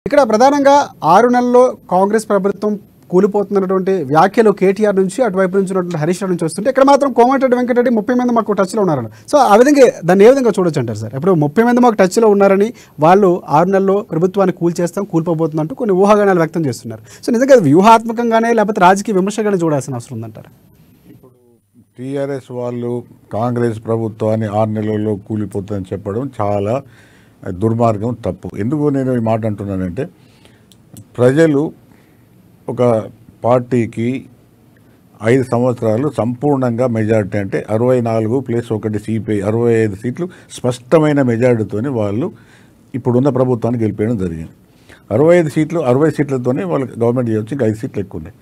ఇక్కడ ప్రధానంగా 6 నెలల్లో కాంగ్రెస్ ప్రభుత్వం కూలిపోతున్నటువంటి వ్యాఖ్యలు కేటీఆర్ నుంచి అటువైపు నుంచి ఉన్నటువంటి హరీష్ రావు నుంచి వస్తుంటే ఇక్కడ మాత్రం కోమటిరెడ్డి వెంకటరెడ్డి 30 మంది మాకు టచ్లో ఉన్నారని. సో ఆ విధంగా దాన్ని ఏ విధంగా చూడొచ్చు అంటారు సార్? ఇప్పుడు 30 మంది మాకు టచ్లో ఉన్నారని వాళ్ళు 6 నెలల్లో ప్రభుత్వాన్ని కూలిపోబోతుందంటూ కొన్ని ఊహాగానాలు వ్యక్తం చేస్తున్నారు. సో నిజంగా వ్యూహాత్మకంగానే లేకపోతే రాజకీయ విమర్శగానే చూడాల్సిన అవసరం ఉందంటారు. ఇప్పుడు టీఆర్ఎస్ వాళ్ళు కాంగ్రెస్ ప్రభుత్వాన్ని 6 నెలల్లో కూలిపోతుందని చెప్పడం చాలా దుర్మార్గం, తప్పు. ఎందుకు నేను ఈ మాట అంటున్నానంటే, ప్రజలు ఒక పార్టీకి 5 సంవత్సరాలు సంపూర్ణంగా మెజారిటీ, అంటే 64+1 సిపిఐ 65 సీట్లు స్పష్టమైన మెజారిటీతోనే వాళ్ళు ఇప్పుడున్న ప్రభుత్వాన్ని గెలిపేయడం జరిగింది. 60 సీట్లతోనే వాళ్ళకి గవర్నమెంట్ చేయవచ్చు, ఇంకా 5 సీట్లు ఎక్కువ ఉన్నాయి.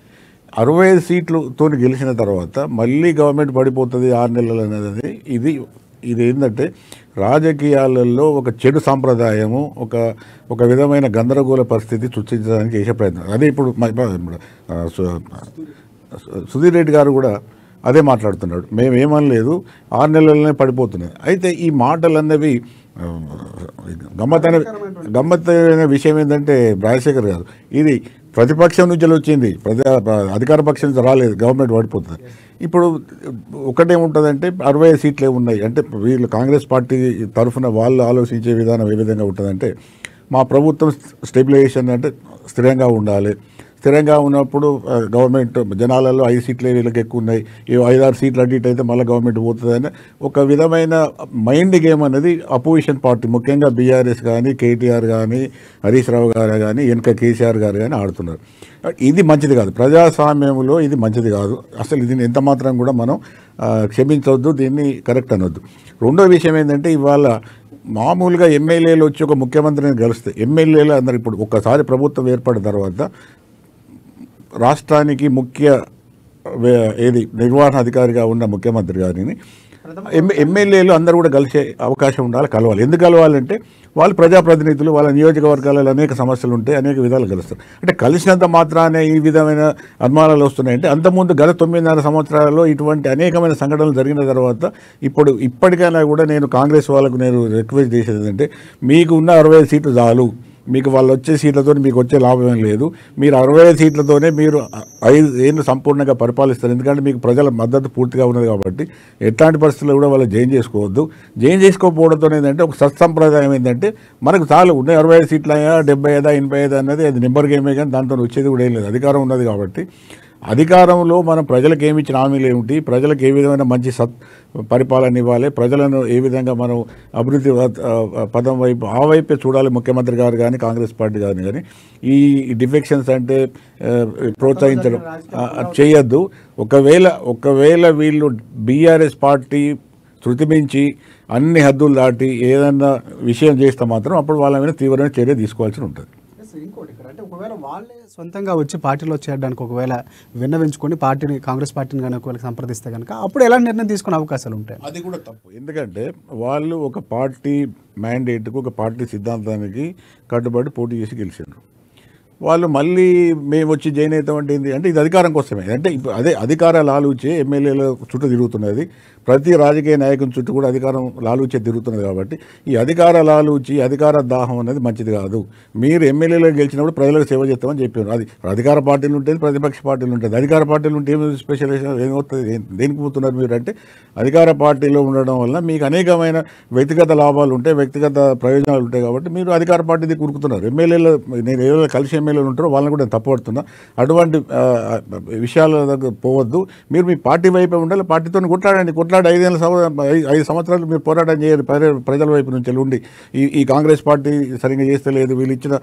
65 సీట్లతో గెలిచిన తర్వాత మళ్ళీ గవర్నమెంట్ పడిపోతుంది 6 నెలలు అనేది ఇది ఏంటంటే రాజకీయాలలో ఒక చెడు సాంప్రదాయము, ఒక విధమైన గందరగోళ పరిస్థితి సృష్టించడానికి చేసే ప్రయత్నం. అదే ఇప్పుడు సుధీర్ రెడ్డి గారు కూడా అదే మాట్లాడుతున్నాడు. మేమేమనలేదు, 6 నెలలనే పడిపోతున్నాయి. అయితే ఈ మాటలన్నవి గమ్మత్తైన విషయం ఏంటంటే, రాజశేఖర్ గారు ఇది ప్రతిపక్షం నుంచి వచ్చింది, అధికార పక్షం నుంచి రాలేదు, గవర్నమెంట్ పడిపోతుంది. ఇప్పుడు ఒకటేముంటుందంటే 65 సీట్లే ఉన్నాయి అంటే వీళ్ళు కాంగ్రెస్ పార్టీ తరఫున వాళ్ళు ఆలోచించే విధానం ఏ విధంగా ఉంటుందంటే, మా ప్రభుత్వం స్టెబిలైజేషన్ అంటే స్థిరంగా ఉండాలి, స్థిరంగా ఉన్నప్పుడు గవర్నమెంట్ జనాలలో 5 సీట్లే వీళ్ళకి ఎక్కువ ఉన్నాయి, 5-6 సీట్లు అటు ఇటు అయితే మళ్ళీ గవర్నమెంట్ పోతుందని ఒక విధమైన మైండ్ గేమ్ అనేది అపోజిషన్ పార్టీ, ముఖ్యంగా బీఆర్ఎస్ కానీ, కేటీఆర్ కానీ, హరీష్ రావు గారు కానీ, వెనక కేసీఆర్ గారు కానీ ఆడుతున్నారు. ఇది మంచిది కాదు, ప్రజాస్వామ్యంలో ఇది మంచిది కాదు. అసలు దీన్ని ఎంత మాత్రం కూడా మనం క్షమించవద్దు, దీన్ని కరెక్ట్ అనొద్దు. రెండో విషయం ఏంటంటే, ఇవాళ మామూలుగా ఎమ్మెల్యేలు వచ్చి ఒక ముఖ్యమంత్రిని గెలిస్తే, ఎమ్మెల్యేలు అందరు ఇప్పుడు ఒక్కసారి ప్రభుత్వం ఏర్పడిన తర్వాత రాష్ట్రానికి నిర్వహణ అధికారిగా ఉన్న ముఖ్యమంత్రి గారిని ఎమ్మెల్యేలు అందరూ కూడా కలిసే అవకాశం ఉండాలి, కలవాలి. ఎందుకు కలవాలంటే వాళ్ళు ప్రజాప్రతినిధులు, వాళ్ళ నియోజకవర్గాలలో అనేక సమస్యలు ఉంటాయి, అనేక విధాలు కలుస్తారు. అంటే కలిసినంత మాత్రానే ఈ విధమైన అనుమానాలు వస్తున్నాయంటే, అంతకుముందు గత 9.5 సంవత్సరాలలో ఇటువంటి అనేకమైన సంఘటనలు జరిగిన తర్వాత ఇప్పటికైనా కూడా నేను కాంగ్రెస్ వాళ్ళకు నేను రిక్వెస్ట్ చేసేది ఏంటంటే, మీకు ఉన్న 65 సీట్లు చాలు, మీకు వాళ్ళు వచ్చే సీట్లతో మీకు వచ్చే లాభం ఏం లేదు. మీరు 65 సీట్లతోనే మీరు 5 ఏళ్ళు సంపూర్ణంగా పరిపాలిస్తారు. ఎందుకంటే మీకు ప్రజల మద్దతు పూర్తిగా ఉన్నది కాబట్టి ఎట్లాంటి పరిస్థితుల్లో కూడా వాళ్ళు జైన్ చేసుకోవద్దు. జైన్ చేసుకోకపోవడంతో ఏంటంటే ఒక సత్సంప్రదాయం ఏంటంటే, మనకు చాలు ఉన్నాయి 65 సీట్లు అయ్యా, 75, 85 అన్నది అది నెంబర్ గేమే, కానీ దాంతో వచ్చేది కూడా ఏం లేదు. అధికారం ఉన్నది కాబట్టి అధికారంలో మనం ప్రజలకు ఏమి ఇచ్చిన హామీలు ఏమిటి, ప్రజలకు ఏ విధమైన మంచి పరిపాలన ఇవ్వాలి, ప్రజలను ఏ విధంగా మనం అభివృద్ధి పదం వైపు ఆ వైపే చూడాలి ముఖ్యమంత్రి గారు కానీ, కాంగ్రెస్ పార్టీ కానీ. ఈ డిఫెక్షన్స్ అంటే ప్రోత్సహించడం చేయొద్దు. ఒకవేళ వీళ్ళు బీఆర్ఎస్ పార్టీ శృతిమించి అన్ని హద్దులు దాటి ఏదన్నా విషయం చేస్తే మాత్రం అప్పుడు వాళ్ళ మీద తీవ్రమైన చర్య తీసుకోవాల్సి ఉంటుంది. ఇంకోటి ఇక్కడ అంటే, ఒకవేళ వాళ్ళే సొంతంగా వచ్చి పార్టీలో చేరడానికి ఒకవేళ విన్నవించుకొని కాంగ్రెస్ పార్టీని కానీ ఒకవేళ సంప్రదిస్తే కనుక అప్పుడు ఎలాంటి నిర్ణయం తీసుకునే అవకాశాలు ఉంటాయి? అది కూడా తప్పు. ఎందుకంటే వాళ్ళు ఒక పార్టీ మ్యాండేట్కు, ఒక పార్టీ సిద్ధాంతానికి కట్టుబడి పోటీ చేసి గెలిచారు. వాళ్ళు మళ్ళీ మేము వచ్చి జైన్ అవుతామంటే ఏంటి అంటే, ఇది అధికారం కోసమే. అంటే ఇప్పుడు అదే అధికార లాలూచే ఎమ్మెల్యేల చుట్టూ తిరుగుతున్నది, ప్రతి రాజకీయ నాయకుని చుట్టూ కూడా అధికారం లాలూచే తిరుగుతున్నది. కాబట్టి ఈ అధికార లాలూచి, అధికార దాహం అనేది మంచిది కాదు. మీరు ఎమ్మెల్యేలు గెలిచినప్పుడు ప్రజలకు సేవ చేస్తామని చెప్పారు. అది అధికార పార్టీలు ఉంటుంది, ప్రతిపక్ష పార్టీలు ఉంటుంది. అధికార పార్టీలు ఉంటే ఏమి స్పెషలైజేషన్ ఏమవుతుంది, దేనికి పోతున్నారు మీరు అంటే, అధికార పార్టీలో ఉండడం వల్ల మీకు అనేకమైన వ్యక్తిగత లాభాలు ఉంటాయి, వ్యక్తిగత ప్రయోజనాలు ఉంటాయి. కాబట్టి మీరు అధికార పార్టీది కూరుకుతున్నారు. ఎమ్మెల్యేలు నేను ఏదో కలిసి ఎమ్మెల్యేలు ఉంటారో వాళ్ళని కూడా తప్పుపడుతున్నా. అటువంటి విషయాల దగ్గర పోవద్దు. మీరు మీ పార్టీ వైపే ఉండాలి, పార్టీతో కొట్లాడండి. 5 సంవత్సరాలు మీరు పోరాటం చేయాలి ప్రజల వైపు నుంచి ఉండి. ఈ కాంగ్రెస్ పార్టీ సరిగ్గా చేస్తలేదు, వీళ్ళు ఇచ్చిన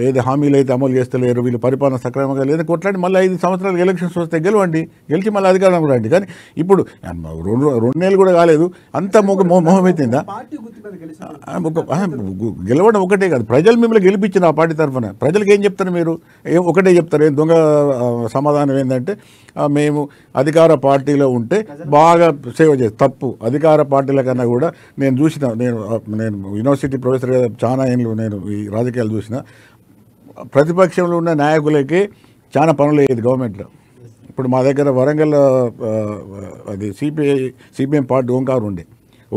ఏది హామీలు అయితే అమలు చేస్తలేరు, వీళ్ళు పరిపాలన సక్రమంగా లేదు, కొట్లాడి మళ్ళీ 5 సంవత్సరాలు ఎలక్షన్స్ వస్తే గెలవండి, గెలిచి మళ్ళీ అధికారం రండి. కానీ ఇప్పుడు 2 నెలలు కూడా కాలేదు, అంత మొహం అయిపోయిందా? గెలవడం ఒకటే కాదు, ప్రజలు మిమ్మల్ని గెలిపించిన ఆ పార్టీ తరఫున ప్రజలకు ఏం చెప్తారు మీరు? ఒకటే చెప్తారు, ఏం దొంగ సమాధానం ఏంటంటే, మేము అధికార పార్టీలో ఉంటే బాగా సేవ చేస్తాం. తప్పు. అధికార పార్టీల కన్నా కూడా నేను యూనివర్సిటీ ప్రొఫెసర్గా చాలా ఏళ్ళు నేను ఈ రాజకీయాలు చూసిన, ప్రతిపక్షంలో ఉన్న నాయకులకి చాలా పనులు అయ్యేది గవర్నమెంట్లో. ఇప్పుడు మా దగ్గర వరంగల్ అది సిపిఎం పార్టీ ఓంకార్ ఉండే,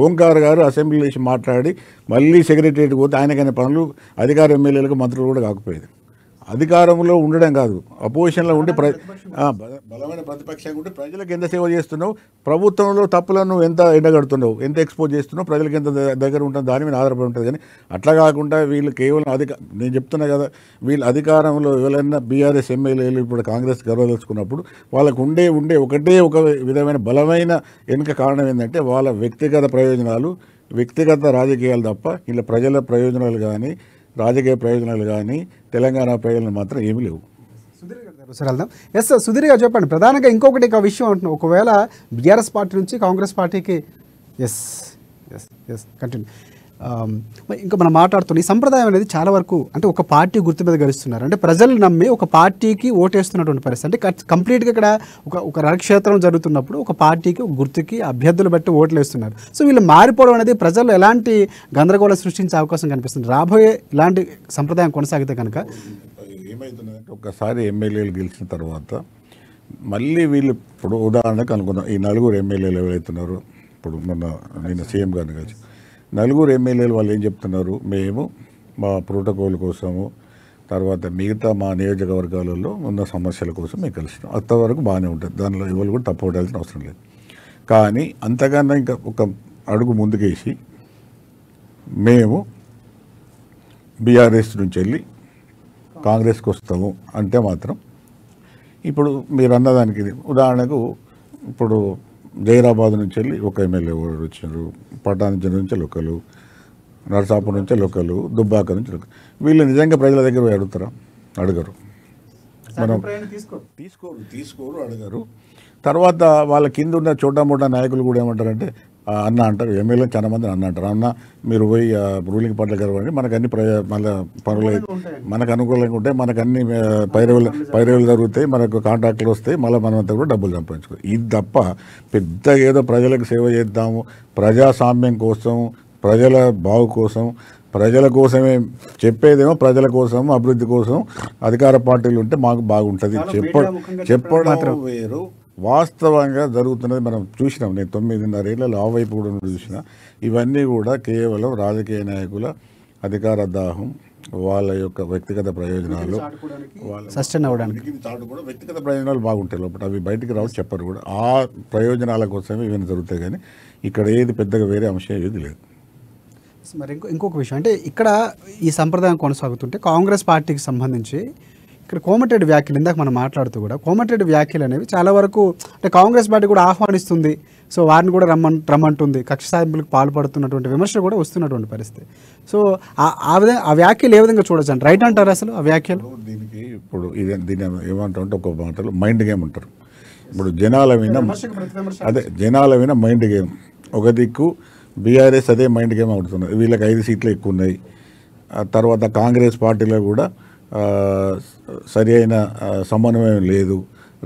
ఓంకార్ గారు అసెంబ్లీలో వేసి మాట్లాడి మళ్ళీ సెక్రటరియట్కి పోతే ఆయనకైనా పనులు అధికార ఎమ్మెల్యేలకు మంత్రులు కూడా కాకపోయేది. అధికారంలో ఉండడం కాదు, అపోజిషన్లో ఉండి బలమైన ప్రతిపక్షంగా ఉండి ప్రజలకు ఎంత సేవ చేస్తున్నావు, ప్రభుత్వంలో తప్పులను ఎంత ఎండగడుతున్నావు, ఎంత ఎక్స్పోజ్ చేస్తున్నావు, ప్రజలకు ఎంత దగ్గర ఉంటుంది, దాని మీద ఆధారపడి ఉంటుంది. కానీ అట్లా కాకుండా వీళ్ళు కేవలం నేను చెప్తున్నా కదా, వీళ్ళు అధికారంలో ఎవరైనా బీఆర్ఎస్ ఎమ్మెల్యేలు ఇప్పుడు కాంగ్రెస్ గర్వదలుచుకున్నప్పుడు వాళ్ళకు ఉండే ఒక విధమైన బలమైన వెనుక కారణం ఏంటంటే వాళ్ళ వ్యక్తిగత ప్రయోజనాలు, వ్యక్తిగత రాజకీయాలు తప్ప ఇలా ప్రజల ప్రయోజనాలు కానీ రాజకీయ ప్రయోజనాలు కానీ తెలంగాణ ప్రయోజనాలు మాత్రం ఏమీ లేవు. సార్ వెళ్దాం. ఎస్ సార్, సుధీర్ గారు చెప్పండి. ప్రధానంగా ఇంకొకటి విషయం అంటున్నాం, ఒకవేళ బీఆర్ఎస్ పార్టీ నుంచి కాంగ్రెస్ పార్టీకి కంటిన్యూ ఇంకా మనం మాట్లాడుతున్నాం. ఈ సంప్రదాయం అనేది చాలా వరకు అంటే ఒక పార్టీ గుర్తు మీద గెలుస్తున్నారు, అంటే ప్రజలు నమ్మి ఒక పార్టీకి ఓటేస్తున్నటువంటి పరిస్థితి. అంటే కంప్లీట్గా ఇక్కడ ఒక రణక్షేత్రం జరుగుతున్నప్పుడు ఒక పార్టీకి ఒక గుర్తుకి అభ్యర్థులు బట్టి ఓట్లు వేస్తున్నారు. సో వీళ్ళు మారిపోవడం అనేది ప్రజల్లో ఎలాంటి గందరగోళం సృష్టించే అవకాశం కనిపిస్తుంది రాబోయే ఇలాంటి సంప్రదాయం కొనసాగితే కనుక? ఏమవుతుందంటే ఒకసారి ఎమ్మెల్యేలు గెలిచిన తర్వాత మళ్ళీ వీళ్ళు ఇప్పుడు ఉదాహరణకు అనుకుందాం, ఈ 4 ఎమ్మెల్యేలు ఎవరైతున్నారో ఇప్పుడు నిన్న సీఎం గారిని కలిసి 4 ఎమ్మెల్యేలు వాళ్ళు ఏం చెప్తున్నారు, మేము మా ప్రోటోకాల్ కోసము తర్వాత మిగతా మా నియోజకవర్గాలలో ఉన్న సమస్యల కోసం మేము కలిసినాం, అంతవరకు బాగానే ఉంటుంది, దానిలో ఎవరు కూడా తప్పుపడాల్సిన అవసరం లేదు. కానీ అంతకన్నా ఇంకా ఒక అడుగు ముందుకేసి మేము బీఆర్ఎస్ నుంచి వెళ్ళి కాంగ్రెస్కి వస్తాము అంటే మాత్రం ఇప్పుడు మీరు అన్నదానికి ఉదాహరణకు ఇప్పుడు జైరాబాద్ నుంచి వెళ్ళి ఒక ఎమ్మెల్యే వచ్చారు, పటాన్చెరు నుంచి ఒకరు, నర్సాపూర్ నుంచి ఒకరు, దుబ్బాక నుంచి ఒకరు. వీళ్ళు నిజంగా ప్రజల దగ్గర పోయి అడుగుతారా? అడగరు. మనం తీసుకోరు అడగరు. తర్వాత వాళ్ళ కింద ఉన్న చోటా మోటా నాయకులు కూడా ఏమంటారంటే అన్న అంటారు, ఎమ్మెల్యే చాలా మంది అన్న అంటారు, అన్న మీరు పోయి రూలింగ్ పార్టీలు కలవండి, మనకు అన్ని మళ్ళీ పనులు మనకు అనుకూలంగా ఉంటాయి, మనకు అన్ని పైరవులు జరుగుతాయి, మనకు కాంట్రాక్టులు వస్తాయి, మళ్ళీ మనమంతా కూడా డబ్బులు సంపాదించుకోవాలి. ఇది తప్ప పెద్ద ఏదో ప్రజలకు సేవ చేద్దాము, ప్రజాస్వామ్యం కోసం, ప్రజల బాగు కోసం, ప్రజల కోసమే చెప్పేదేమో ప్రజల కోసం, అభివృద్ధి కోసం అధికార పార్టీలు ఉంటే మాకు బాగుంటుంది చెప్పడం వేరు. వాస్తవంగా జరుగుతున్నది మనం చూసినాం. నేను 9.5 ఏళ్ళలో ఆ వైపు కూడా చూసిన. ఇవన్నీ కూడా కేవలం రాజకీయ నాయకుల అధికార దాహం, వాళ్ళ యొక్క వ్యక్తిగత ప్రయోజనాలు, కూడా వ్యక్తిగత ప్రయోజనాలు బాగుంటాయి లోపల, అవి బయటికి రావు, చెప్పరు కూడా. ఆ ప్రయోజనాల కోసమే ఇవన్నీ జరుగుతాయి. కానీ ఇక్కడ ఏది పెద్దగా వేరే అంశం ఏది లేదు. మరి ఇంకొక విషయం అంటే ఇక్కడ ఈ సంప్రదాయం కొనసాగుతుంటే కాంగ్రెస్ పార్టీకి సంబంధించి ఇక్కడ కోమటిరెడ్డి వ్యాఖ్యలు ఇందాక మనం మాట్లాడుతూ కూడా కోమటిరెడ్డి వ్యాఖ్యలు అనేవి చాలా వరకు అంటే కాంగ్రెస్ పార్టీ కూడా ఆహ్వానిస్తుంది, సో వారిని కూడా రమ్మంటుంది, కక్ష సాధింపులకు పాల్పడుతున్నటువంటి విమర్శలు కూడా వస్తున్నటువంటి పరిస్థితి. సో ఆ వ్యాఖ్యలు ఏ విధంగా చూడొచ్చు అంటే రైట్ అంటారు అసలు ఆ వ్యాఖ్యలు? దీనికి ఇప్పుడు దీని ఏమంటారంటే ఒక మాటలు మైండ్ గేమ్ అంటారు. ఇప్పుడు జనాల విన మైండ్ గేమ్. ఒక దిక్కు బీఆర్ఎస్ అదే మైండ్ గేమ్ ఆడుతున్నది, వీళ్ళకి 5 సీట్లు ఎక్కువ ఉన్నాయి. తర్వాత కాంగ్రెస్ పార్టీలో కూడా సరి అయిన సమన్వయం లేదు.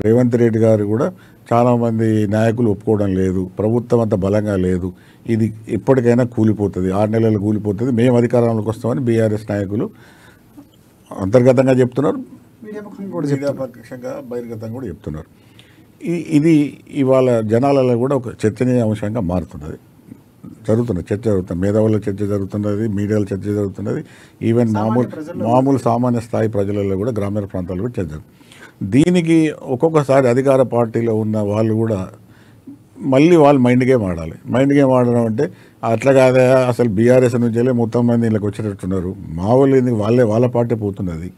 రేవంత్ రెడ్డి గారు కూడా చాలామంది నాయకులు ఒప్పుకోవడం లేదు, ప్రభుత్వం అంత బలంగా లేదు, ఇది ఎప్పటికైనా కూలిపోతుంది, 6 నెలలు కూలిపోతుంది, మేము అధికారంలోకి వస్తామని బీఆర్ఎస్ నాయకులు అంతర్గతంగా చెప్తున్నారు, మీడియాపక్షంగా బహిర్గతంగా కూడా చెప్తున్నారు. ఇది ఇవాళ జనాలలో కూడా ఒక చర్చనీయ అంశంగా మారుతున్నది. చర్చ జరుగుతుంది, మేధావుల చర్చ జరుగుతున్నది, మీడియాలో చర్చ జరుగుతున్నది, ఈవెన్ మామూలు సామాన్య స్థాయి ప్రజలలో కూడా, గ్రామీణ ప్రాంతాల్లో కూడా చర్చ. దీనికి ఒక్కొక్కసారి అధికార పార్టీలో ఉన్న వాళ్ళు కూడా మళ్ళీ వాళ్ళు మైండ్ గేమ్ ఆడాలి. మైండ్ గేమ్ ఆడడం అంటే అట్లా కాదా, అసలు బీఆర్ఎస్ నుంచి వెళ్ళి మొత్తం మంది వీళ్ళకి వచ్చేటట్టున్నారు, మా వాళ్ళు వాళ్ళ పార్టీ పోతున్నది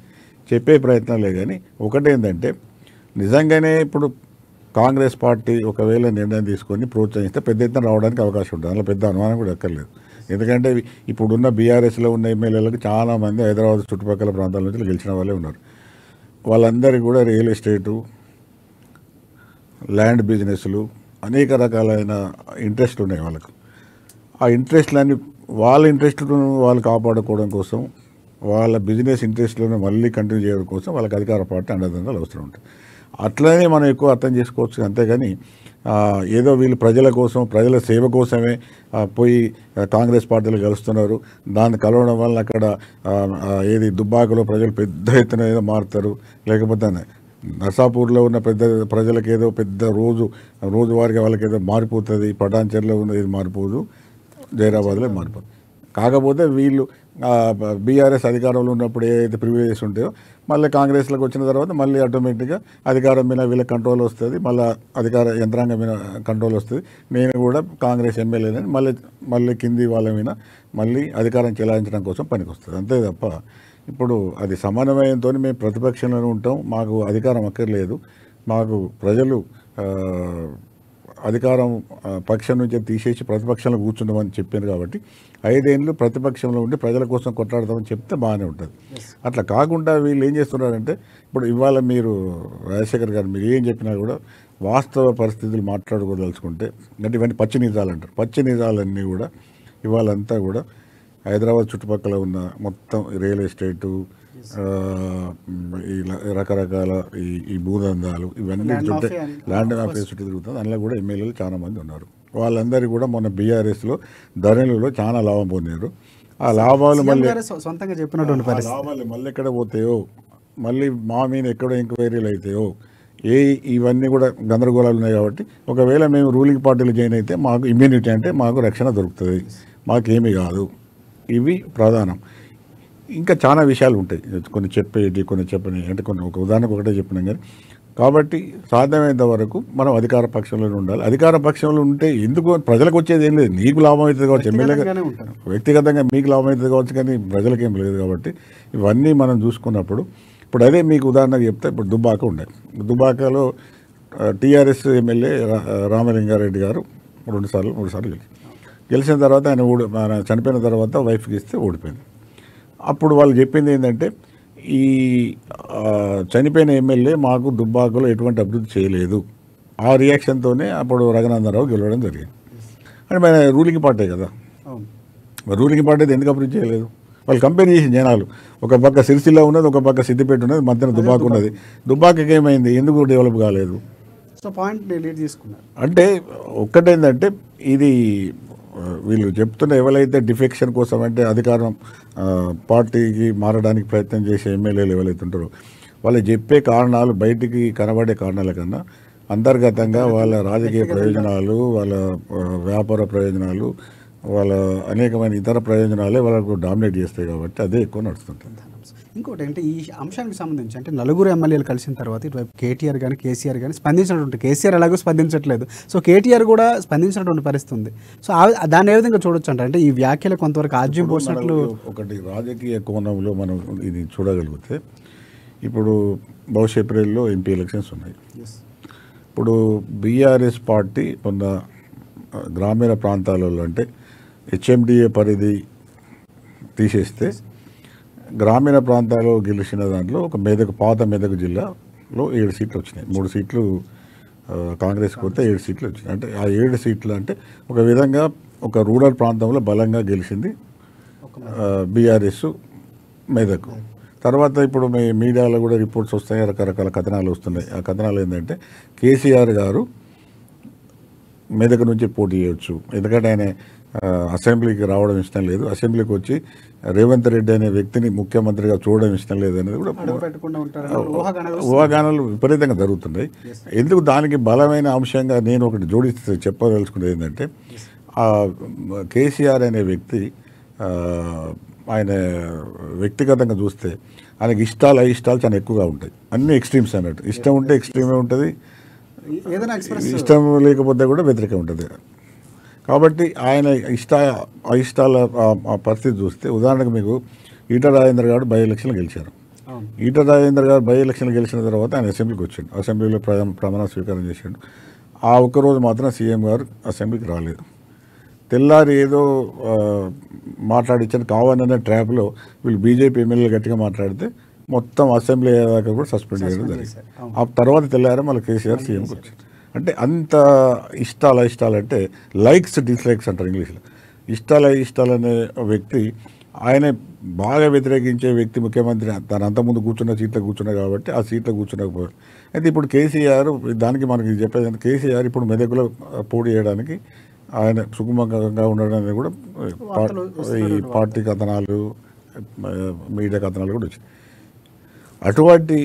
చెప్పే ప్రయత్నాలే. కానీ ఒకటేంటంటే నిజంగానే ఇప్పుడు కాంగ్రెస్ పార్టీ ఒకవేళ నిర్ణయం తీసుకొని ప్రోత్సహిస్తే పెద్ద ఎత్తున రావడానికి అవకాశం ఉంటుంది, అందులో పెద్ద అనుమానం కూడా ఎక్కర్లేదు. ఎందుకంటే ఇప్పుడున్న బీఆర్ఎస్లో ఉన్న ఎమ్మెల్యేలకు చాలామంది హైదరాబాద్ చుట్టుపక్కల ప్రాంతాల నుంచి గెలిచిన వాళ్ళే ఉన్నారు. వాళ్ళందరికీ కూడా రియల్ ఎస్టేటు, ల్యాండ్ బిజినెస్లు, అనేక రకాలైన ఇంట్రెస్ట్లు ఉన్నాయి వాళ్ళకు. ఆ ఇంట్రెస్ట్లన్నీ వాళ్ళ ఇంట్రెస్ట్లను వాళ్ళు కాపాడుకోవడం కోసం, వాళ్ళ బిజినెస్ ఇంట్రెస్ట్లను మళ్ళీ కంటిన్యూ చేయడం కోసం వాళ్ళకి అధికార పార్టీ అండదండలు అవసరం ఉంటుంది. అట్లనే మనం ఎక్కువ అర్థం చేసుకోవచ్చు. అంతేగాని ఏదో వీళ్ళు ప్రజల కోసం, ప్రజల సేవ కోసమే పోయి కాంగ్రెస్ పార్టీలు కలుస్తున్నారు, దాన్ని కలవడం వల్ల అక్కడ ఏది దుబ్బాకలో ప్రజలు పెద్ద ఎత్తున ఏదో మారుతారు, లేకపోతే నర్సాపూర్లో ఉన్న ప్రజలకు ఏదో పెద్ద రోజువారీగా వాళ్ళకి ఏదో మారిపోతుంది, పటాన్చెరులో ఉన్న ఇది మారిపోదు, జైరాబాద్లో మారిపోతుంది. కాకపోతే వీళ్ళు బీఆర్ఎస్ అధికారంలో ఉన్నప్పుడు ఏదైతే ప్రివిలేజెస్ ఉంటాయో మళ్ళీ కాంగ్రెస్లోకి వచ్చిన తర్వాత మళ్ళీ ఆటోమేటిక్గా అధికారం మీద వీళ్ళ కంట్రోల్ వస్తుంది, మళ్ళీ అధికార యంత్రాంగం మీద కంట్రోల్ వస్తుంది. నేను కూడా కాంగ్రెస్ ఎమ్మెల్యేలని మళ్ళీ కింది వాళ్ళ మీద మళ్ళీ అధికారం చెలాయించడం కోసం పనికొస్తుంది. అంతే తప్ప ఇప్పుడు అది సమన్వయంతో మేము ప్రతిపక్షంలోనే ఉంటాం, మాకు అధికారం అక్కర్లేదు, మాకు ప్రజలు అధికారం పక్షం నుంచి తీసేసి ప్రతిపక్షంలో కూర్చుంటామని చెప్పారు కాబట్టి 5 ఏళ్ళు ప్రతిపక్షంలో ఉండి ప్రజల కోసం కొట్లాడతామని చెప్తే బాగానే ఉంటుంది. అట్లా కాకుండా వీళ్ళు ఏం చేస్తున్నారంటే ఇప్పుడు ఇవాళ మీరు రాజశేఖర్ గారు మీరు ఏం చెప్పినా కూడా వాస్తవ పరిస్థితులు మాట్లాడుకోదలుచుకుంటే అంటే ఇవన్నీ పచ్చి నిజాలు అంటారు. పచ్చి నిజాలన్నీ కూడా ఇవాళంతా కూడా హైదరాబాద్ చుట్టుపక్కల ఉన్న మొత్తం రియల్ ఎస్టేటు ఈ రకరకాల ఈ భూదందాలు ఇవన్నీ చుట్టూ ల్యాండ్ మాఫియా చుట్టూ తిరుగుతుంది. అందులో కూడా ఎమ్మెల్యేలు చాలా మంది ఉన్నారు. వాళ్ళందరూ కూడా మొన్న బీఆర్ఎస్లో ధరణిలో చాలా లాభం పొందారు. ఆ లాభాలు మళ్ళీ సొంతంగా చెప్పినటువంటి లాభాలు మళ్ళీ ఎక్కడ పోతాయో, మళ్ళీ మా మీద ఎక్కడో ఎంక్వైరీలు అవుతాయో, ఇవన్నీ కూడా గందరగోళాలు ఉన్నాయి. కాబట్టి ఒకవేళ మేము రూలింగ్ పార్టీలు జాయిన్ అయితే మాకు ఇమ్యూనిటీ అంటే మాకు రక్షణ దొరుకుతుంది, మాకేమీ కాదు. ఇవి ప్రధానం. ఇంకా చాలా విషయాలు ఉంటాయి, కొన్ని చెప్పేటి కొన్ని చెప్పని అంటే కొన్ని ఒక ఉదాహరణకు ఒకటే చెప్పినాం కానీ. కాబట్టి సాధ్యమైనంత వరకు మనం అధికార పక్షంలోనే ఉండాలి. అధికార పక్షంలో ఉంటే ఎందుకు ప్రజలకు వచ్చేది ఏం లేదు, నీకు లాభం అవుతుంది కావచ్చు, ఎమ్మెల్యేగా వ్యక్తిగతంగా మీకు లాభం అవుతుంది కావచ్చు, కానీ ప్రజలకేం లేదు. కాబట్టి ఇవన్నీ మనం చూసుకున్నప్పుడు ఇప్పుడు అదే మీకు ఉదాహరణకు చెప్తే ఇప్పుడు దుబ్బాక ఉండే, దుబ్బాకలో టీఆర్ఎస్ ఎమ్మెల్యే రామలింగారెడ్డి గారు 2 సార్లు 3 సార్లు గెలిచిన తర్వాత ఆయన చనిపోయిన తర్వాత వైఫ్కి ఇస్తే ఓడిపోయింది. అప్పుడు వాళ్ళు చెప్పింది ఏంటంటే ఈ చనిపోయిన ఎమ్మెల్యే మాకు దుబ్బాకలో ఎటువంటి అభివృద్ధి చేయలేదు. ఆ రియాక్షన్తోనే అప్పుడు రఘునందనరావు గెలవడం జరిగింది. అంటే మన రూలింగ్ పార్టీ కదా, రూలింగ్ పార్టీ ఎందుకు అభివృద్ధి చేయలేదు? వాళ్ళు కంపేర్ చేసిన జనాలు, ఒక పక్క సిరిసిల్ల ఉన్నది, ఒక పక్క సిద్దిపేట ఉన్నది, మధ్యన దుబ్బాక ఉన్నది. దుబ్బాకకి ఏమైంది, ఎందుకు డెవలప్ కాలేదు? సో పాయింట్ లీడ్ తీసుకున్నారు. అంటే ఒక్కటేంటంటే ఇది వీళ్ళు చెప్తున్న ఎవరైతే డిఫెక్షన్ కోసం అంటే అధికారం పార్టీకి మారడానికి ప్రయత్నం చేసే ఎమ్మెల్యేలు ఎవరైతే ఉంటారో వాళ్ళు చెప్పే కారణాలు బయటికి కనబడే కారణాల కన్నా అంతర్గతంగా వాళ్ళ రాజకీయ ప్రయోజనాలు, వాళ్ళ వ్యాపార ప్రయోజనాలు, వాళ్ళ అనేకమైన ఇతర ప్రయోజనాలే వాళ్ళకు డామినేట్ చేస్తాయి. కాబట్టి అదే ఎక్కువ నడుస్తుంటుంది. ఇంకోటి అంటే ఈ అంశానికి సంబంధించి అంటే నలుగురు ఎమ్మెల్యేలు కలిసిన తర్వాత ఇటువైపు కేటీఆర్ కానీ కేసీఆర్ కానీ స్పందించినటువంటి, కేసీఆర్ ఎలాగో స్పందించట్లేదు, సో కేటీఆర్ కూడా స్పందించినటువంటి పరిస్థితి ఉంది. సో దాన్ని ఏ విధంగా చూడొచ్చు అంటే ఈ వ్యాఖ్యలు కొంతవరకు ఆజ్యం పోసినట్లు. ఒకటి రాజకీయ కోణంలో మనం ఇది చూడగలిగితే ఇప్పుడు భవిష్య ఏప్రిల్లో ఎంపీ ఎలక్షన్స్ ఉన్నాయి. ఇప్పుడు బీఆర్ఎస్ పార్టీ ఉన్న గ్రామీణ ప్రాంతాలలో అంటే హెచ్ఎండిఏ పరిధి తీసేస్తే గ్రామీణ ప్రాంతాల్లో గెలిచిన దాంట్లో ఒక పాత మెదక్ జిల్లాలో 7 సీట్లు వచ్చినాయి. 3 సీట్లు కాంగ్రెస్కి వస్తే 7 సీట్లు వచ్చినాయి. అంటే ఆ 7 సీట్లు అంటే ఒక విధంగా ఒక రూరల్ ప్రాంతంలో బలంగా గెలిచింది బీఆర్ఎస్ మెదక్. తర్వాత ఇప్పుడు మీడియాలో కూడా రిపోర్ట్స్ వస్తాయి, రకరకాల కథనాలు వస్తున్నాయి. ఆ కథనాలు ఏంటంటే కేసీఆర్ గారు మెదక్ నుంచి పోటీ చేయవచ్చు, ఎందుకంటే ఆయన అసెంబ్లీకి రావడం ఇష్టం లేదు, అసెంబ్లీకి వచ్చి రేవంత్ రెడ్డి అనే వ్యక్తిని ముఖ్యమంత్రిగా చూడడం ఇష్టం లేదు అనేది కూడా ఊహాగానాలు విపరీతంగా జరుగుతున్నాయి. ఎందుకు దానికి బలమైన అంశంగా నేను ఒకటి జోడిస్తే చెప్పదలుచుకునేది ఏంటంటే కేసీఆర్ అనే వ్యక్తి ఆయన వ్యక్తిగతంగా చూస్తే ఆయనకి ఇష్టాలు అయిష్టాలు చాలా ఎక్కువగా ఉంటాయి, అన్ని ఎక్స్ట్రీమ్స్ అన్నట్టు. ఇష్టం ఉంటే ఎక్స్ట్రీమే ఉంటుంది, ఇష్టం లేకపోతే కూడా వ్యతిరేకం ఉంటుంది. కాబట్టి ఆయన అయిష్టాల పరిస్థితి చూస్తే ఉదాహరణకు మీకు ఈటల రాజేందర్ గారు బై ఎలక్షన్లు గెలిచారు. ఈటల రాజేందర్ గారు బై ఎలక్షన్లు గెలిచిన తర్వాత ఆయన అసెంబ్లీకి వచ్చాడు, అసెంబ్లీలో ప్రమాణ స్వీకారం చేశాడు. ఆ ఒక్కరోజు మాత్రం సీఎం గారు అసెంబ్లీకి రాలేదు. తెల్లారి ఏదో మాట్లాడించారు కావాలనే ట్రాప్లో వీళ్ళు బీజేపీ ఎమ్మెల్యేలు గట్టిగా మాట్లాడితే మొత్తం అసెంబ్లీ అయ్యేదాకా కూడా సస్పెండ్ చేయడం జరిగింది. ఆ తర్వాత తెల్లారే మళ్ళీ కేసీఆర్ సీఎంకి వచ్చారు. అంటే అంత ఇష్టాలు అంటే లైక్స్ డిస్లైక్స్ అంటారు ఇంగ్లీష్లో. ఇష్టాలు అనే వ్యక్తి ఆయన బాగా వ్యతిరేకించే వ్యక్తి ముఖ్యమంత్రి తన అంతకుముందు కూర్చున్న సీట్లో కూర్చున్నా కాబట్టి ఆ సీట్లో కూర్చున్నకపోయారు. అయితే ఇప్పుడు కేసీఆర్ దానికి మనకి చెప్పేది కేసీఆర్ ఇప్పుడు మెదకులో పోటీ చేయడానికి ఆయన సుకుమంగా ఉండడానికి కూడా ఈ పార్టీ కథనాలు మీడియా కథనాలు కూడా వచ్చాయి. అటువంటి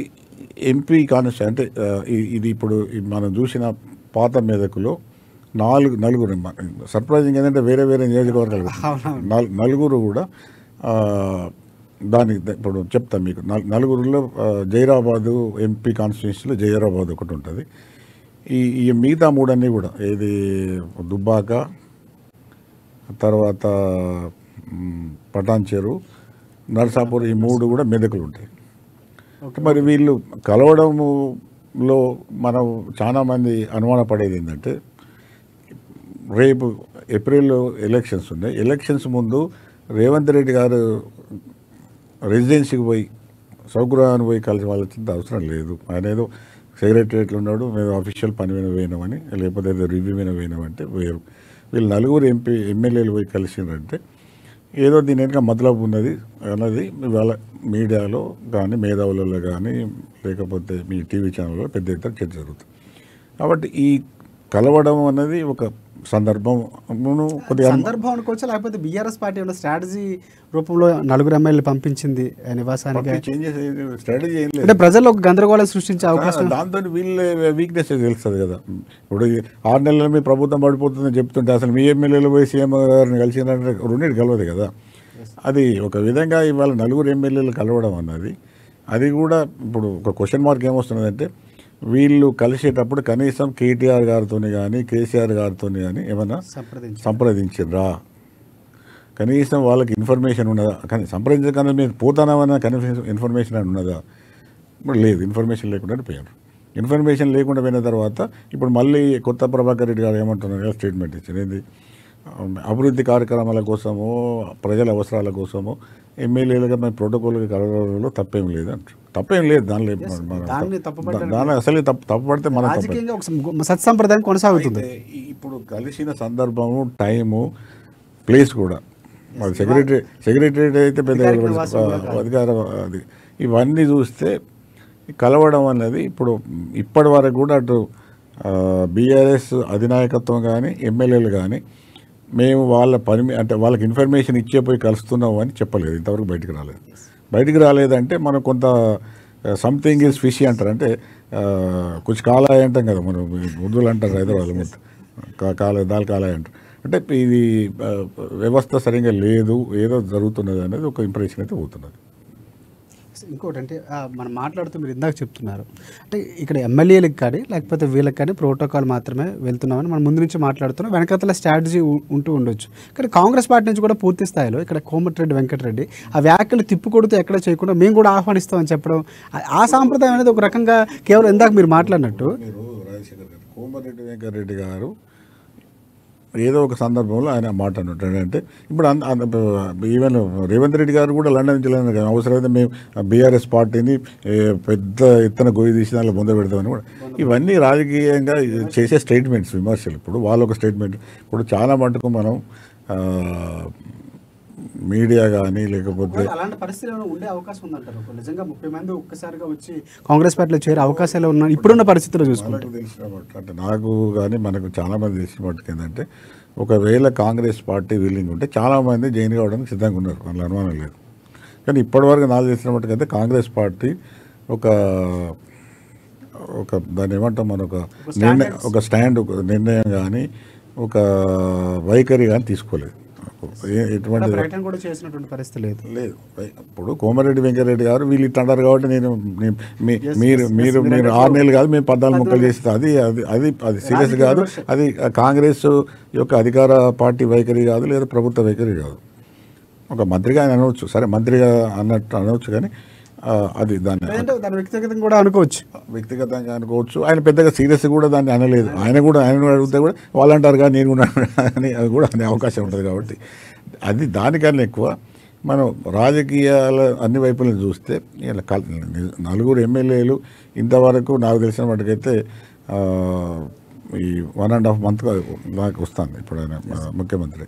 ఎంపీ కాన్స్టిట్యూన్సీ అంటే ఇది ఇప్పుడు మనం చూసిన పాత మెదకులో నలుగురు సర్ప్రైజింగ్ ఏంటంటే వేరే వేరే నియోజకవర్గాలు నలుగురు కూడా దానికి ఇప్పుడు చెప్తాను మీకు. నలుగురులో జైరాబాదు ఎంపీ కాన్స్టిట్యూన్సీలో జైరాబాద్ ఒకటి ఉంటుంది. ఈ మిగతా మూడన్నీ కూడా ఏది దుబ్బాక, తర్వాత పటాన్చెరు, నర్సాపూర్, ఈ మూడు కూడా మెదకులు ఉంటాయి. మరి వీళ్ళు కలవడంలో మనం చాలామంది అనుమానపడేది ఏంటంటే రేపు ఏప్రిల్లో ఎలక్షన్స్ ఉన్నాయి. ఎలక్షన్స్ ముందు రేవంత్ రెడ్డి గారు రెసిడెన్సీకి పోయి సౌకర్యాన్ని పోయి కలిసి వాళ్ళ అవసరం లేదు. ఆయన ఏదో సెక్రటరియట్లో ఉన్నాడు, మేము అఫీషియల్ పని మీద పోయినామని, లేకపోతే ఏదో రివ్యూ మీద పోయినామంటే వేరు. వీళ్ళు నలుగురు ఎమ్మెల్యేలు పోయి కలిసిందంటే ఏదో దీని వెనుక మతలబు ఉన్నది అన్నది వాళ్ళ మీడియాలో కానీ మేధావులలో కానీ లేకపోతే మీ టీవీ ఛానల్లో పెద్ద ఎత్తున చర్చ జరుగుతుంది. కాబట్టి ఈ కలవడం అనేది ఒక కొద్దిగా సందర్భం అనుకోవచ్చు, లేకపోతే బీఆర్ఎస్ పార్టీ ఉన్న స్ట్రాటజీ రూపంలో నలుగురు ఎమ్మెల్యేలు పంపించింది నివాసానికి. స్ట్రాటజీ ఏం లేదు, అంటే ప్రజల్లో ఒక గందరగోళం సృష్టించే అవకాశం. దాంతో వీళ్ళ వీక్నెస్ తెలుస్తుంది కదా. ఇప్పుడు 6 నెలలు మీ ప్రభుత్వం పడిపోతుందని చెప్తుంటే అసలు మీ ఎమ్మెల్యేలు పోయి సీఎం గారిని కలిసినంటే రెండింటి కలవదు కదా. అది ఒక విధంగా ఇవాళ నలుగురు ఎమ్మెల్యేలు కలవడం అన్నది అది కూడా ఇప్పుడు ఒక క్వశ్చన్ మార్క్ ఏమొస్తున్నదంటే వీళ్ళు కలిసేటప్పుడు కనీసం కేటీఆర్ గారితో కానీ కేసీఆర్ గారితో కానీ ఏమన్నా సంప్రదించరా, కనీసం వాళ్ళకి ఇన్ఫర్మేషన్ ఉన్నదా, కానీ సంప్రదించకుండా మీరు పోతానామన్నా కనీసం ఇన్ఫర్మేషన్ అని ఉన్నదా, ఇప్పుడు లేదు. ఇన్ఫర్మేషన్ లేకుండా పోయారు. ఇన్ఫర్మేషన్ లేకుండా పోయిన తర్వాత ఇప్పుడు మళ్ళీ కొత్త ప్రభాకర్ రెడ్డి గారు ఏమంటున్నారు, స్టేట్మెంట్ ఇచ్చారు. ఏంది అభివృద్ధి కార్యక్రమాల కోసమో ప్రజల అవసరాల కోసమో ఎమ్మెల్యేలుగా మేము ప్రోటోకాల్గా కలవడంలో తప్పేం లేదు అంటారు. తప్పేం లేదు దానిలో అసలే తప్పుపడితే మన సత్సంప్రదాయం కొనసాగుతుంది. ఇప్పుడు కలిసిన సందర్భము, టైము, ప్లేస్ కూడా సెక్రటరీ అయితే పెద్ద అధికారం అది ఇవన్నీ చూస్తే కలవడం అనేది ఇప్పటి వరకు కూడా అటు బీఆర్ఎస్ అధినాయకత్వం కానీ ఎమ్మెల్యేలు కానీ మేము వాళ్ళ అంటే వాళ్ళకి ఇన్ఫర్మేషన్ ఇచ్చే పోయి కలుస్తున్నాము అని చెప్పలేదు. ఇంతవరకు బయటికి రాలేదంటే మనం కొంత సంథింగ్ ఈజ్ ఫిషీ అంటారు. అంటే కొంచెం కాలాయ అంటాం కదా, మనం ఉర్దూలు అంటారు హైదరాబాద్ మొత్తం దాల్ కాలాయ అంటారు. అంటే ఇది వ్యవస్థ సరిగ్గా లేదు, ఏదో జరుగుతున్నది అనేది ఒక ఇంప్రెషన్ అయితే పోతున్నది. ఇంకోటి అంటే మనం మాట్లాడుతూ మీరు ఇందాక చెప్తున్నారు అంటే ఇక్కడ ఎమ్మెల్యేలకు కానీ లేకపోతే వీళ్ళకి కానీ ప్రోటోకాల్ మాత్రమే వెళ్తున్నామని మనం ముందు నుంచి మాట్లాడుతున్నాం. వెనకతల స్ట్రాటజీ ఉంటూ ఉండొచ్చు. కానీ కాంగ్రెస్ పార్టీ నుంచి కూడా పూర్తి స్థాయిలో ఇక్కడ కోమటిరెడ్డి వెంకటరెడ్డి ఆ వ్యాఖ్యలు తిప్పుకొడుతూ ఎక్కడ చేయకుండా మేము కూడా ఆహ్వానిస్తామని చెప్పడం, ఆ సాంప్రదాయం అనేది ఒక రకంగా కేవలం ఇందాక మీరు మాట్లాడినట్టు కోమటిరెడ్డి వెంకటరెడ్డి గారు ఏదో ఒక సందర్భంలో ఆయన మాట అన్నట్టు అంటే ఇప్పుడు ఈవెన్ రేవంత్ రెడ్డి గారు కూడా లండన్ నుంచి అవసరమైతే మేము బీఆర్ఎస్ పార్టీని పెద్ద ఎత్తున గొయ్యి తీసి దానిలో ముందు పెడతామని కూడా ఇవన్నీ రాజకీయంగా చేసే స్టేట్మెంట్స్, విమర్శలు. ఇప్పుడు వాళ్ళు ఒక స్టేట్మెంట్ ఇప్పుడు చాలా మటుకు మనం మీడియా కానీ లేకపోతే అలాంటి పరిస్థితులు ఉండే అవకాశం ఉందంటారు. నిజంగా 30 మంది ఒక్కసారిగా వచ్చి కాంగ్రెస్ పార్టీలో చేరే అవకాశాలు ఉన్నాయి ఇప్పుడున్న పరిస్థితుల్లో చూసుకుంటే. అంటే నాకు కానీ మనకు చాలా మంది తెలిసిన మట్టుకు ఏంటంటే ఒకవేళ కాంగ్రెస్ పార్టీ విల్లింగ్ ఉంటే చాలామంది జాయిన్ కావడానికి సిద్ధంగా ఉన్నారు, అందులో అనుమానం లేదు. కానీ ఇప్పటివరకు నాకు తెలిసిన మట్టుకైతే కాంగ్రెస్ పార్టీ ఒక దాన్ని ఏమంటాం మనం ఒక స్టాండ్ నిర్ణయం కానీ ఒక వైఖరి కానీ తీసుకోలేదు. ఎటువంటి పరిస్థితి లేదు. ఇప్పుడు కోమటిరెడ్డి వెంకటరెడ్డి గారు వీళ్ళు ఇట్లా అంటారు కాబట్టి మీరు 6 నెలలు కాదు మేము 14 ముక్కలు చేస్తే అది సీరియస్ కాదు. అది కాంగ్రెస్ యొక్క అధికార పార్టీ వైఖరి కాదు, లేదా ప్రభుత్వ వైఖరి కాదు. ఒక మంత్రిగా ఆయన అనవచ్చు, సరే మంత్రిగా అన్నట్టు అనవచ్చు, కానీ అది దాన్ని వ్యక్తిగతంగా కూడా అనుకోవచ్చు. ఆయన పెద్దగా సీరియస్ కూడా దాన్ని అనలేదు. ఆయన అడిగితే కూడా వాళ్ళు అంటారు కానీ నేను కూడా అని అది కూడా అనే అవకాశం ఉంటుంది. కాబట్టి అది దానికన్నా ఎక్కువ మనం రాజకీయాల అన్ని వైపులను చూస్తే ఇలా నలుగురు ఎమ్మెల్యేలు ఇంతవరకు నాకు తెలిసిన వాటికైతే ఈ 1.5 month నాకు వస్తుంది ఇప్పుడు ఆయన ముఖ్యమంత్రి.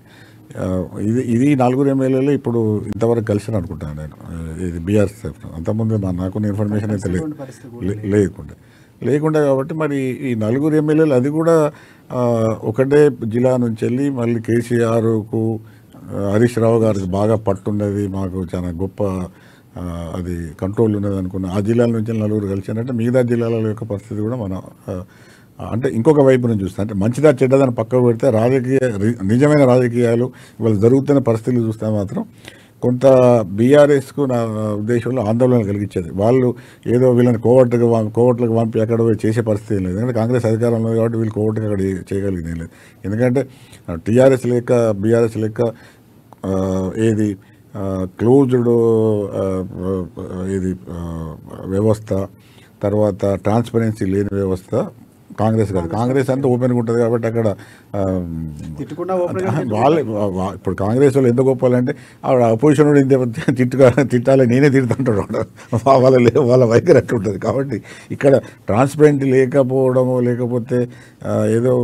ఇది నలుగురు ఎమ్మెల్యేలు ఇప్పుడు ఇంతవరకు కలిసి అనుకుంటాను నేను. ఇది బీఆర్ఎస్ అంతకుముందు నాకున్న ఇన్ఫర్మేషన్ అయితే లేకుండా కాబట్టి మరి ఈ నలుగురు ఎమ్మెల్యేలు అది కూడా ఒకటే జిల్లా నుంచి వెళ్ళి మళ్ళీ కేసీఆర్కు హరీష్ రావు గారికి బాగా పట్టున్నది, మాకు చాలా గొప్ప అది కంట్రోల్ ఉన్నది అనుకున్న ఆ జిల్లాల నుంచి నలుగురు కలిసినట్టే మిగతా జిల్లాల యొక్క పరిస్థితి కూడా మనం అంటే ఇంకొక వైపు నుంచి చూస్తే అంటే మంచిదా చెడ్డదని పక్కకు పెడితే నిజమైన రాజకీయాలు ఇవాళ జరుగుతున్న పరిస్థితులు చూస్తే మాత్రం కొంత బీఆర్ఎస్కు నా ఉద్దేశంలో ఆందోళన కలిగించేది. వాళ్ళు ఏదో వీళ్ళని కోవట్లకు పంపి అక్కడ పోయి చేసే పరిస్థితి ఏం లేదు. ఎందుకంటే కాంగ్రెస్ అధికారంలో ఉంది కాబట్టి వీళ్ళు కోవట్కి అక్కడ చేయగలిగింది ఏం లేదు. ఎందుకంటే టీఆర్ఎస్ లెక్క బీఆర్ఎస్ లెక్క ఏది క్లోజ్డ్ వ్యవస్థ, తర్వాత ట్రాన్స్పరెన్సీ లేని వ్యవస్థ కాంగ్రెస్ కాదు. కాంగ్రెస్ అంతా ఓపెన్గా ఉంటుంది కాబట్టి అక్కడ వాళ్ళే ఇప్పుడు కాంగ్రెస్ వాళ్ళు ఎంత గొప్పలంటే ఆవిడ అపోజిషన్ కూడా ఇంత తిట్టాలి నేనే తిడుతుంటాడు వాళ్ళ వైఖరి అట్లా ఉంటుంది. కాబట్టి ఇక్కడ ట్రాన్స్పరెంట్ లేకపోవడము లేకపోతే ఏదో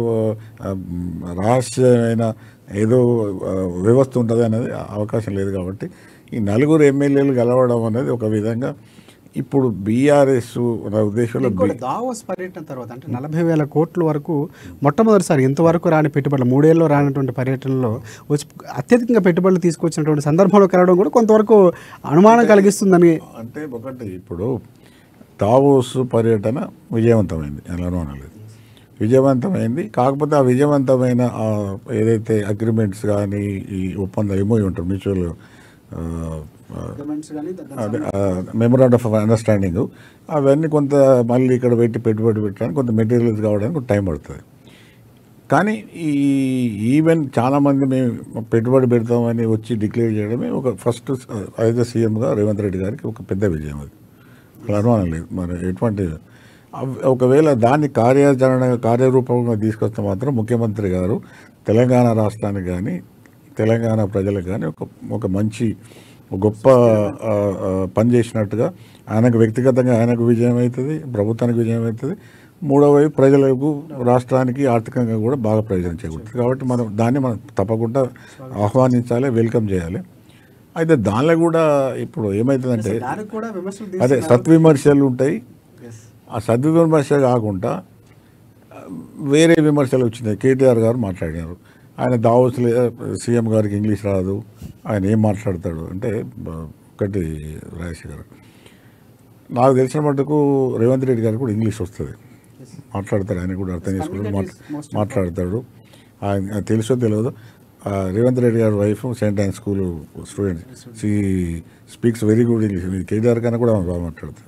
రహస్యమైన ఏదో వ్యవస్థ ఉంటుంది అనేది అవకాశం లేదు. కాబట్టి ఈ 4 ఎమ్మెల్యేలు గెలవడం అనేది ఒక విధంగా ఇప్పుడు బీఆర్ఎస్ నా ఉద్దేశంలో దావోస్ పర్యటన తర్వాత అంటే 40,000 కోట్ల వరకు మొట్టమొదటిసారి ఇంతవరకు రాని పెట్టుబడులు 3 ఏళ్ళలో రానటువంటి పర్యటనలో వచ్చి అత్యధికంగా పెట్టుబడులు తీసుకొచ్చినటువంటి సందర్భంలో కలవడం కూడా కొంతవరకు అనుమానం కలిగిస్తుందని. అంటే ఒకటి ఇప్పుడు దావోస్ పర్యటన విజయవంతమైంది, అనుమానం లేదు, విజయవంతమైంది. కాకపోతే ఆ విజయవంతమైన ఏదైతే అగ్రిమెంట్స్ కానీ ఈ ఒప్పందం ఏమో ఉంటారు మ్యూచువల్ మెమోరాండం ఆఫ్ అండర్స్టాండింగ్ అవన్నీ కొంత మళ్ళీ ఇక్కడ పెట్టుబడి పెట్టడానికి కొంత మెటీరియల్స్ కావడానికి కొంత టైం పడుతుంది. కానీ ఈ ఈవెన్ చాలామంది మేము పెట్టుబడి పెడతామని వచ్చి డిక్లేర్ చేయడమే ఒక ఫస్ట్ అయితే సీఎంగా రేవంత్ రెడ్డి గారికి ఒక పెద్ద విజయం. అది అలా అనుమానం లేదు. మరి ఎటువంటి ఒకవేళ దాన్ని కార్యరూపంగా తీసుకొస్తే మాత్రం ముఖ్యమంత్రి గారు తెలంగాణ రాష్ట్రానికి కానీ తెలంగాణ ప్రజలకు కానీ ఒక మంచి గొప్ప పని చేసినట్టుగా ఆయనకు వ్యక్తిగతంగా ఆయనకు విజయం అవుతుంది, ప్రభుత్వానికి విజయం అవుతుంది. మూడో వైపు ప్రజలకు రాష్ట్రానికి ఆర్థికంగా కూడా బాగా ప్రయోజనం చేకూరుతుంది. కాబట్టి దాన్ని మనం తప్పకుండా ఆహ్వానించాలి, వెల్కమ్ చేయాలి. అయితే దానిలో కూడా ఇప్పుడు ఏమవుతుందంటే అదే సద్విమర్శలు ఉంటాయి. ఆ సద్విమర్శ కాకుండా వేరే విమర్శలు వచ్చినాయి. కేటీఆర్ గారు మాట్లాడారు, ఆయన దావోస్లో సీఎం గారికి ఇంగ్లీష్ రాదు, ఆయన ఏం మాట్లాడతాడు అంటే ఒకటి రాజేష్ గారు నాకు తెలిసిన మటుకు రేవంత్ రెడ్డి గారికి కూడా ఇంగ్లీష్ వస్తుంది, మాట్లాడతాడు, ఆయన కూడా అర్థం చేసుకుంటాడు, మాట్లాడతాడు. ఆయన తెలుసో తెలియదు. రేవంత్ రెడ్డి గారి wife Saint on school student, she speaks very good English. KTR కన్నా కూడా బాగా మాట్లాడుతుంది.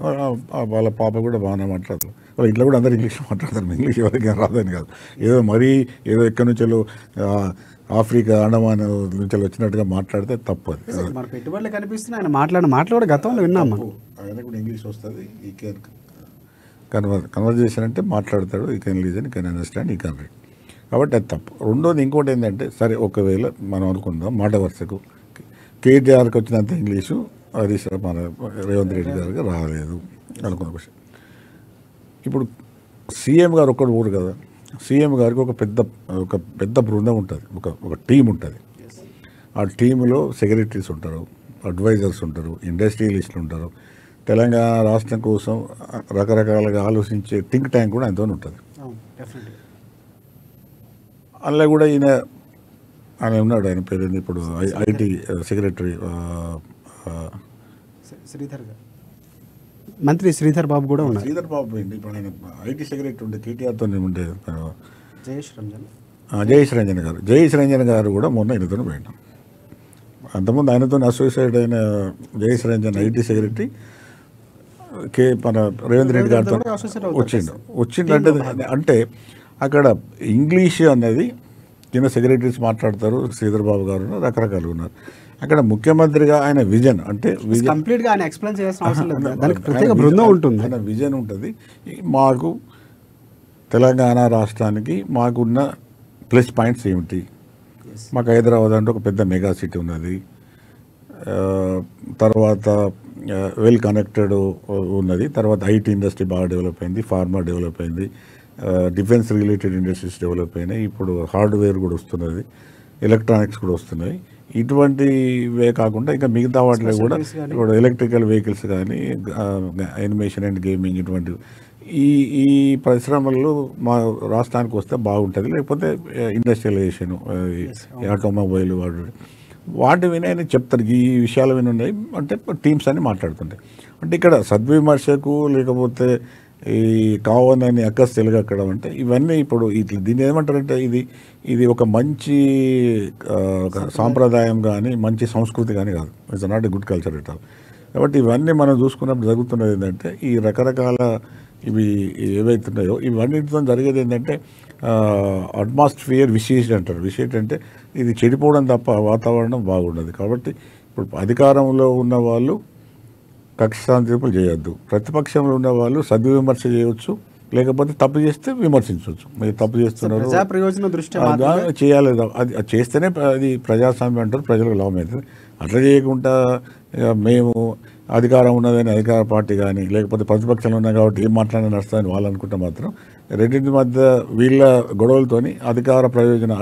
వాళ్ళ పాప కూడా బాగానే మాట్లాడుతుంది. వాళ్ళ ఇంట్లో కూడా అందరు ఇంగ్లీష్ మాట్లాడతారు. ఇంగ్లీష్ ఎవరికి రాదని కాదు, ఏదో మరీ ఏదో ఎక్కడి నుంచో ఆఫ్రికా అండమాన్ నుంచి వచ్చినట్టుగా మాట్లాడితే తప్పు. అది మన పెట్టుబడులు కనిపిస్తున్నాయి. ఆయన మాట్లాడు గతంలో విన్నాం. ఆయన కూడా ఇంగ్లీష్ వస్తుంది. ఈ కెన్ కన్వర్జేషన్ అంటే మాట్లాడతాడు. ఈ కెన్ లీజన్, ఈ కెన్ అండర్స్టాండ్, ఈ కెన్ రీడ్. కాబట్టి అది తప్పు. రెండోది ఇంకోటి ఏంటంటే సరే ఒకవేళ మనం అనుకుందాం మాట వరుసకు కేటీఆర్కి వచ్చినంత ఇంగ్లీషు మన రేవంత్ రెడ్డి గారికి రాలేదు అనుకున్న క్వశ్చన్. ఇప్పుడు సీఎం గారు ఒక్కడు ఊరు కదా, సీఎం గారికి ఒక పెద్ద బృందం ఉంటుంది, ఒక టీం ఉంటుంది. ఆ టీంలో సెక్రటరీస్ ఉంటారు, అడ్వైజర్స్ ఉంటారు, ఇండస్ట్రియలిస్టులు ఉంటారు. తెలంగాణ రాష్ట్రం కోసం రకరకాలుగా ఆలోచించే థింక్ ట్యాంక్ కూడా ఆయనతో ఉంటుంది. అందులో కూడా ఆయన ఉన్నాడు, ఆయన పేరు ఇప్పుడు ఐటీ సెక్రటరీ మంత్రి శ్రీధర్ బాబు కూడా ఉన్నారు. శ్రీధర్ బాబు ఏంటి ఇప్పుడు ఆయన ఐటీ సెక్రటరీ ఉండే కేటీఆర్తో ఉండే జయేష్ రంజన్ గారు కూడా మొన్న ఆయనతో పోయినాం. అంతకుముందు ఆయనతో అసోసియేట్ అయిన జయేష్ రంజన్ ఐటీ సెక్రటరీ మన రేవంత్ రెడ్డి గారితో వచ్చిండు. అంటే అక్కడ ఇంగ్లీష్ అనేది కింద సెక్రటరీస్ మాట్లాడతారు, శ్రీధర్ బాబు గారు రకరకాలు ఉన్నారు. అక్కడ ముఖ్యమంత్రిగా ఆయన విజన్ అంటే కంప్లీట్గా ఆయన ఎక్స్ప్లెయిన్ చేయాల్సిన అవసరం లేదు, దానికి ప్రత్యేక బృందం ఉంటుంది. ఆయన విజన్ ఉంటుంది. మాకు తెలంగాణ రాష్ట్రానికి మాకున్న ప్లస్ పాయింట్స్ ఏమిటి, మాకు హైదరాబాద్ అంటే ఒక పెద్ద మెగా సిటీ ఉన్నది, తర్వాత వెల్ కనెక్టెడ్ ఉన్నది, తర్వాత ఐటీ ఇండస్ట్రీ బాగా డెవలప్ అయింది, ఫార్మా డెవలప్ అయింది, డిఫెన్స్ రిలేటెడ్ ఇండస్ట్రీస్ డెవలప్ అయినాయి, ఇప్పుడు హార్డ్వేర్ కూడా వస్తున్నది, ఎలక్ట్రానిక్స్ కూడా వస్తున్నాయి. ఇటువంటివే కాకుండా ఇంకా మిగతా వాటిలో కూడా ఇప్పుడు ఎలక్ట్రికల్ వెహికల్స్ కానీ యానిమేషన్ అండ్ గేమింగ్ ఇటువంటివి ఈ పరిశ్రమలు మా రాష్ట్రానికి వస్తే బాగుంటుంది. లేకపోతే ఇండస్ట్రియలైజేషన్, ఆటోమొబైల్ వాటి వినయని చెప్తారు. ఈ విషయాలు విని ఉన్నాయి అంటే టీమ్స్ అన్ని మాట్లాడుతుంటాయి. అంటే ఇక్కడ సద్విమర్శకు లేకపోతే ఈ కావాలని అక్కస్ తెలుగక్కడం అంటే ఇవన్నీ ఇప్పుడు ఇట్లా దీన్ని ఏమంటారంటే ఇది ఒక మంచి ఒక సాంప్రదాయం కానీ మంచి సంస్కృతి కానీ కాదు. It's not a good culture at all. కాబట్టి ఇవన్నీ మనం చూసుకున్నప్పుడు జరుగుతున్నది ఏంటంటే ఈ రకరకాల ఇవి ఏవైతున్నాయో ఇవన్నిటితో జరిగేది ఏంటంటే అట్మాస్ఫియర్ విశేష్ అంటారు. విశేష్ అంటే ఇది చెడిపోవడం తప్ప వాతావరణం బాగుండదు. కాబట్టి ఇప్పుడు అధికారంలో ఉన్న వాళ్ళు కక్ష సాధింపులు చేయొద్దు, ప్రతిపక్షంలో ఉన్న వాళ్ళు సద్విమర్శ చేయవచ్చు, లేకపోతే తప్పు చేస్తే విమర్శించవచ్చు. మీరు తప్పు చేస్తున్నారు ప్రజా ప్రయోజన దృష్ట్యా చేయాలి, అది చేస్తేనే అది ప్రజాస్వామ్యం అంటారు, ప్రజలకు లాభం అవుతుంది. అట్లా చేయకుండా మేము అధికారం ఉన్నదని అధికార పార్టీ కానీ లేకపోతే ప్రతిపక్షంలో ఉన్నాయి కాబట్టి ఏం మాట్లాడినా నడుస్తుందని వాళ్ళు అనుకుంటే మాత్రం రెండింటి మధ్య వీళ్ళ గొడవలతోని అధికార ప్రయోజనం